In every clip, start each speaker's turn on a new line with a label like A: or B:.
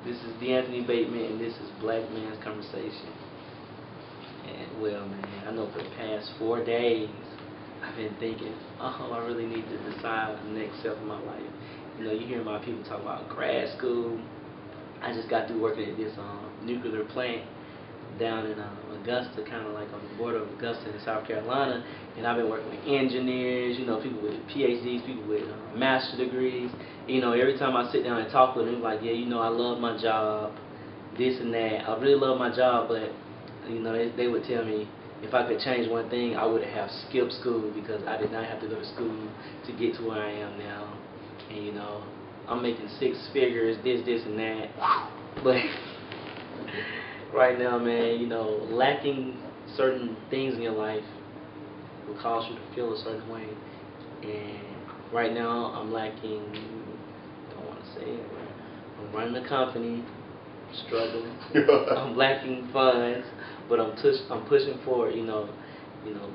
A: This is D'Anthony Bateman, and this is Black Man's Conversation. And well, man, I know for the past 4 days, I've been thinking, oh, I really need to decide the next step of my life. You know, you hear my people talk about grad school. I just got through working at this nuclear plant down in Augusta, kind of like on the border of Augusta in South Carolina, and I've been working with engineers, you know, people with PhDs, people with master's degrees. You know, every time I sit down and talk with them, like, yeah, you know, I love my job, this and that. I really love my job, but, you know, they would tell me if I could change one thing, I would have skipped school because I did not have to go to school to get to where I am now. And, you know, I'm making 6 figures, this and that, but right now, man, you know, lacking certain things in your life will cause you to feel a certain way. And right now, I'm lacking, don't want to say it, I'm running a company, struggling. I'm lacking funds, but I'm pushing forward. You know,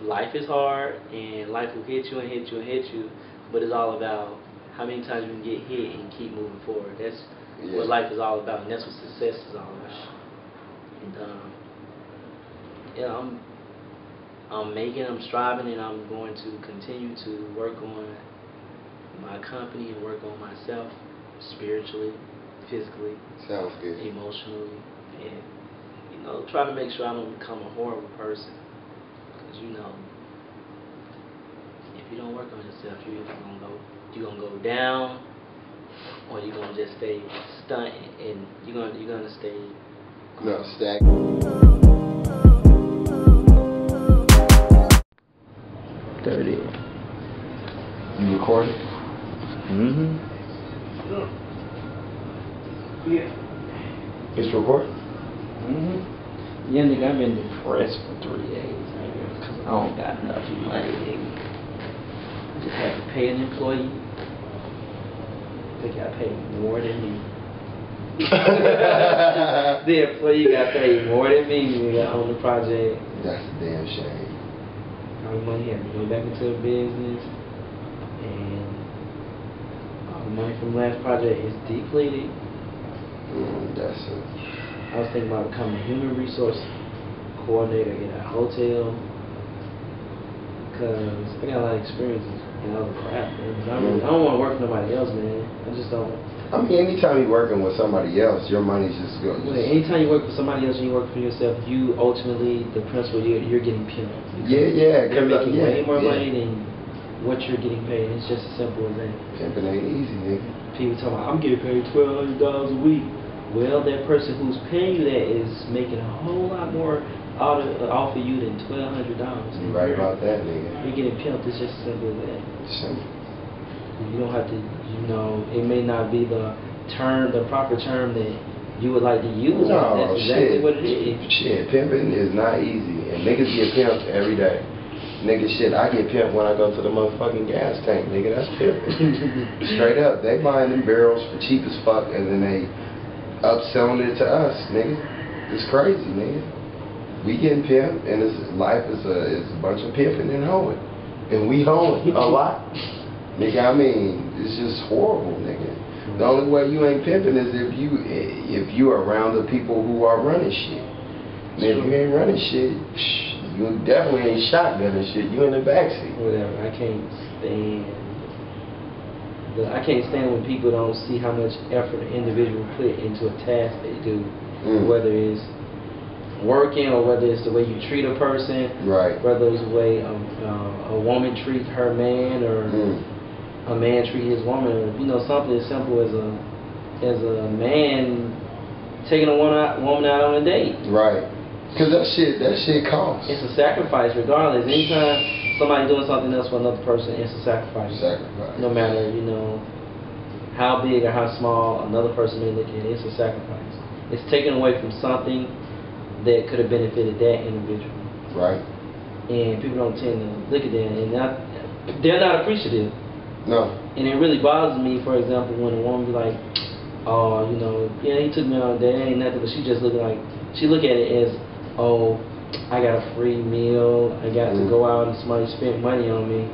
A: life is hard, and life will hit you and hit you and hit you. But it's all about how many times you can get hit and keep moving forward. That's what life is all about, and that's what success is all about. And yeah, I'm striving, and I'm going to continue to work on my company and work on myself spiritually, physically,
B: sounds good,
A: emotionally, and you know, try to make sure I don't become a horrible person. Because you know, if you don't work on yourself, you're gonna go down, or you're gonna just stay stunned, and you're gonna stay
B: stagnant.
A: 30.
B: You recording?
A: Mm-hmm.
B: Yeah. It's recording?
A: Mm-hmm. Yeah, nigga, I've been depressed for 3 days, nigga, because I don't got enough money, nigga. I just had to pay an employee. They got paid more than me. The employee got paid more than me, nigga, on the project.
B: That's a damn shame.
A: All the money had to go back into the business, and all the money from the last project is depleted. I was thinking about becoming a human resource coordinator in a hotel, because I got a lot of experiences in other crap, man. I don't want to work for nobody else, man. I just don't.
B: I mean, anytime you're working with somebody else, your money's just going.
A: Well, anytime you work for somebody else and you work for yourself, you ultimately, the principle, you're getting pimped.
B: Yeah.
A: They're making way more money than what you're getting paid. It's just as simple as that.
B: Pimping ain't easy, nigga.
A: People talking about, I'm getting paid $1,200 a week. Well, that person who's paying you that is making a whole lot more off of you than $1,200.
B: You're right about that, nigga.
A: You're getting pimped. It's just as simple as that.
B: Simple.
A: You don't have to, you know, it may not be the proper term that you would like to use.
B: No,
A: that's exactly what it is.
B: Shit, pimping is not easy, and niggas get pimped every day. Nigga, shit, I get pimped when I go to the motherfucking gas tank, nigga. That's pimping. Straight up, they buying them barrels for cheap as fuck, and then they upselling it to us, nigga. It's crazy, nigga. We getting pimped, and life is a bunch of pimping and hoeing, and we hoeing a lot. Nigga, I mean, it's just horrible, nigga. The only way you ain't pimping is if you are around the people who are running shit. And if you ain't running shit, you definitely ain't shotgunning shit. You in the backseat.
A: Whatever. I can't stand when people don't see how much effort an individual put into a task they do, whether it's working or whether it's the way you treat a person,
B: right? Whether
A: it's the way a woman treats her man, or a man treat his woman, or you know, something as simple as a man taking a woman out on a date.
B: Right. Because that shit costs.
A: It's a sacrifice, regardless. Anytime somebody doing something else for another person, it's a sacrifice. No matter, you know, how big or how small another person may look at it, it's a sacrifice. It's taken away from something that could have benefited that individual.
B: Right.
A: And people don't tend to look at that, and they're not appreciative.
B: No.
A: And it really bothers me, for example, when a woman be like, oh, you know, yeah, he took me out there, ain't nothing, but she just look at it as, oh, I got a free meal, I got to go out and somebody spent money on me.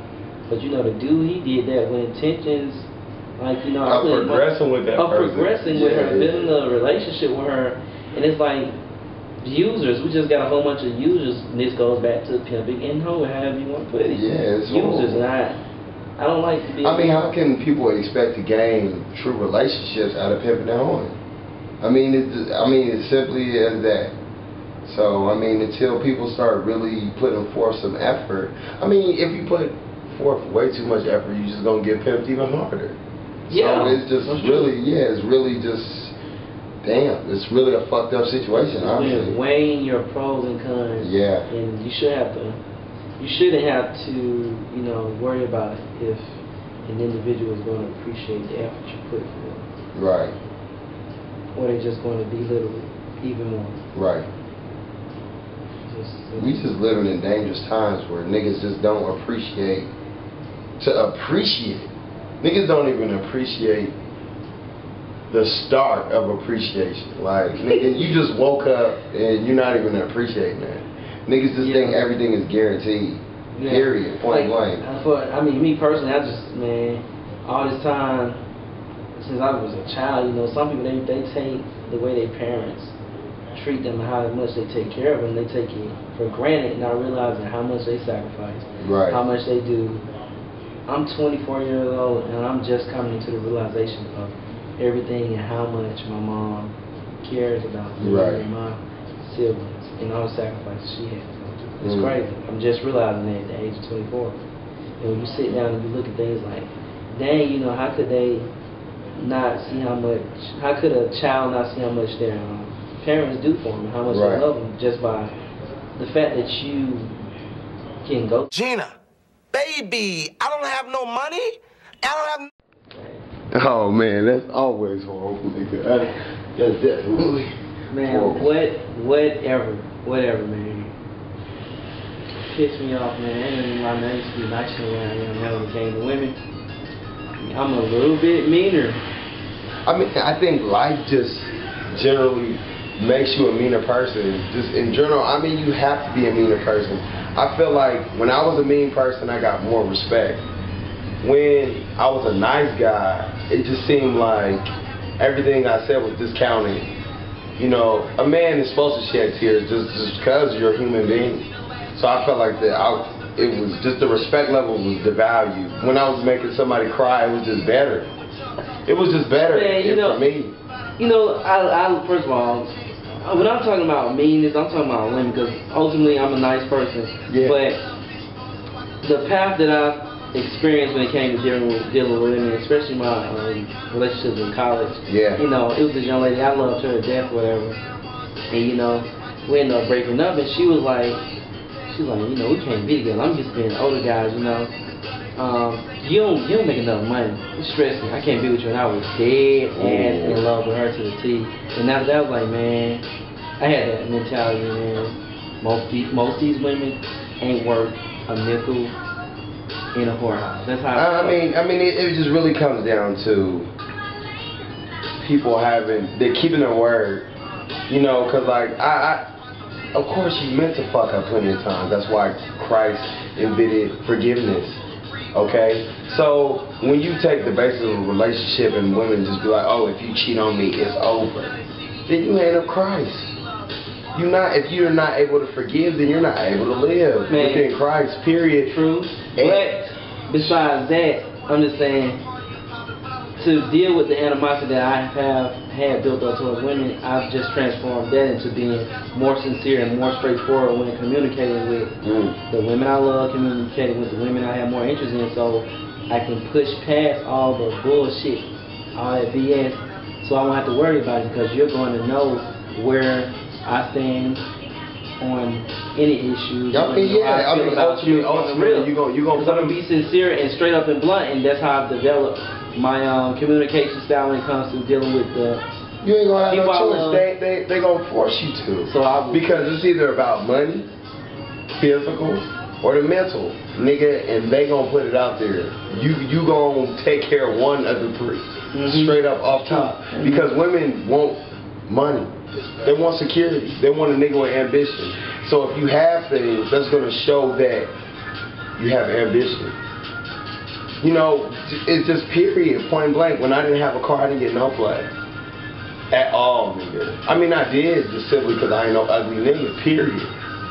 A: But you know, the dude, he did that with intentions Like, you know,
B: I'm progressing with that person.
A: Progressing with her, building a relationship with her, and it's like users. We just got a whole bunch of users. And this goes back to pimping and hoeing, however you want to put it.
B: Yeah, it's
A: users,
B: horrible.
A: and I don't like to be.
B: I mean, how can people expect to gain true relationships out of pimping and hoeing? I mean, it's simply as that. So, I mean, until people start really putting forth some effort. I mean, if you put forth way too much effort, you're just gonna get pimped even harder.
A: Yeah.
B: So it's just really, it's really just, damn, it's really a fucked up situation, honestly.
A: Weighing your pros and cons.
B: Yeah.
A: And you shouldn't have to, you know, worry about if an individual is going to appreciate the effort you put forth.
B: Right.
A: Or they're just going to belittle it even more.
B: Right. We just living in dangerous times where niggas just don't appreciate. Niggas don't even appreciate the start of appreciation. Like, nigga, you just woke up and you're not even appreciating that. Niggas just think everything is guaranteed. Yeah. Period. Point blank.
A: I mean, me personally, man, all this time since I was a child, you know, some people they take the way their parents treat them and how much they take care of them, they take it for granted, not realizing how much they sacrifice, how much they do. I'm 24 years old and I'm just coming to the realization of everything and how much my mom cares about me and my siblings and all the sacrifices she has. It's crazy. I'm just realizing that at the age of 24. And when you sit down and you look at things like, dang, you know, how could they not see how much, how could a child not see how much their parents do for them, how much they love them, just by the fact that you can go.
C: Gina, baby, I don't have no money. I don't have.
B: Oh man, that's always horrible, nigga. That's definitely
A: horrible. Whatever, man. Piss me off, man. I used to be nice when it came to women. I'm a little bit meaner.
B: I mean, I think life just generally makes you a meaner person. Just in general, I mean, you have to be a meaner person. I feel like when I was a mean person, I got more respect. When I was a nice guy, it just seemed like everything I said was discounted. You know, a man is supposed to shed tears just because you're a human being. So I felt like that it was just the respect level was devalued. When I was making somebody cry, it was just better. It was just better for me.
A: You know, I first of all, when I'm talking about meanness, I'm talking about women because ultimately I'm a nice person. Yeah. But the path that I've experienced when it came to dealing with women, especially my relationships in college, you know, it was this young lady, I loved her to death, whatever. And you know, we ended up breaking up, and she was like, you know, we can't be together. I'm just being older guys, you know. You don't make enough money. It's stressing. I can't be with you. And I was dead ass in love with her to the T. And after that, I was like, man, I had that mentality, man. Most these women ain't worth a nickel in a whorehouse. That's how
B: I mean, it just really comes down to people they're keeping their word, you know, because like of course you meant to fuck up plenty of times. That's why Christ invented forgiveness. Okay? So when you take the basis of a relationship and women just be like, oh, if you cheat on me, it's over, then you ain't of Christ. If you're not able to forgive, then you're not able to live within Christ, period.
A: True. But besides that, I'm just saying, to deal with the animosity that I have had built up towards women, I've just transformed that into being more sincere and more straightforward when communicating with the women I love, communicating with the women I have more interest in, so I can push past all the bullshit, all that BS, so I won't have to worry about it, because you're going to know where I stand on any issues.
B: Ultimately, you're gonna
A: because I'm gonna be sincere and straight up and blunt, and that's how I've developed my communication style when it comes to dealing with the.
B: You ain't gonna have no choice. They gonna force you to. Because it's either about money, physical, or the mental, nigga, and they gonna put it out there. You gonna take care of one of the three, straight up off top. Because women want money. They want security. They want a nigga with ambition. So if you have things, that's going to show that you have ambition. You know, it's just period, point blank. When I didn't have a car, I didn't get no play. At all, nigga. I mean, I did, just simply because I ain't no ugly nigga, period.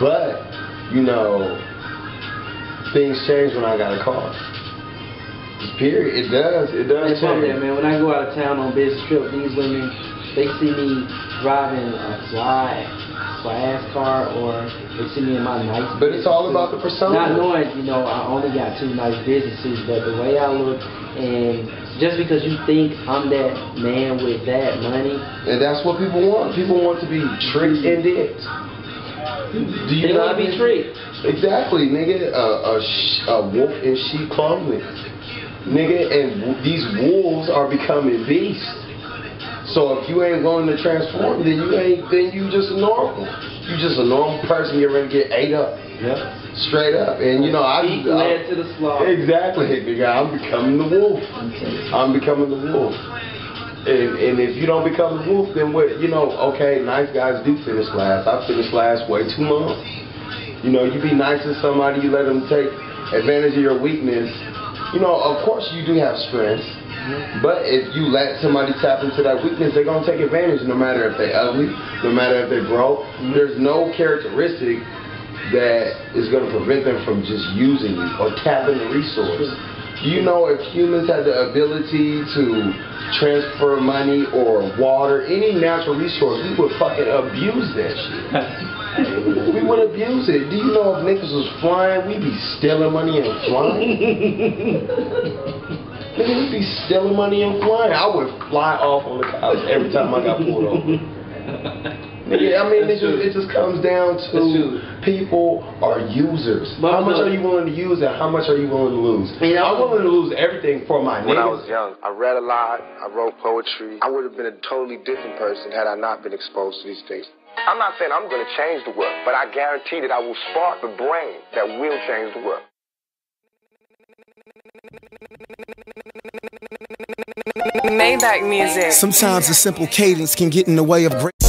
B: But, you know, things change when I got a car. Period. It does. It does change.
A: That, man. When I go out of town on business trip, these women, they see me driving a fly-ass car, or they see me in my nice
B: But it's all about the persona.
A: Not knowing, you know, I only got 2 nice businesses, but the way I look, and just because you think I'm that man with that money.
B: And that's what people want. People want to be tricked and dicked. Do you
A: they want to be tricked.
B: Exactly, nigga. A wolf in sheep clothing. Nigga, and these wolves are becoming beasts. So if you ain't willing to transform, then you just normal. You just a normal person. You're ready to get ate up.
A: Yep.
B: Straight up. And you know,
A: I'm led to the slaughter.
B: Exactly, nigga. I'm becoming the wolf. I'm becoming the wolf. And if you don't become the wolf, then what? You know, okay, nice guys do finish last. I finished last way too long. You know, you be nice to somebody, you let them take advantage of your weakness. You know, of course you do have strengths, but if you let somebody tap into that weakness, they're going to take advantage no matter if they're ugly, no matter if they're broke. There's no characteristic that is going to prevent them from just using you or tapping the resource. You know, if humans had the ability to transfer money or water, any natural resource, we would fucking abuse that shit. We would abuse it. Do you know if niggas was flying, we'd be stealing money and flying? Niggas would be stealing money and flying. I would fly off on the couch every time I got pulled over. Yeah, I mean, it just comes down to people are users. How much are you willing to use and how much are you willing to lose? I'm willing to lose everything for my niggas.
C: When I was young, I read a lot, I wrote poetry. I would have been a totally different person had I not been exposed to these things. I'm not saying I'm going to change the world, but I guarantee that I will spark the brain that will change the world.
D: Maybach music.
E: Sometimes a simple cadence can get in the way of great.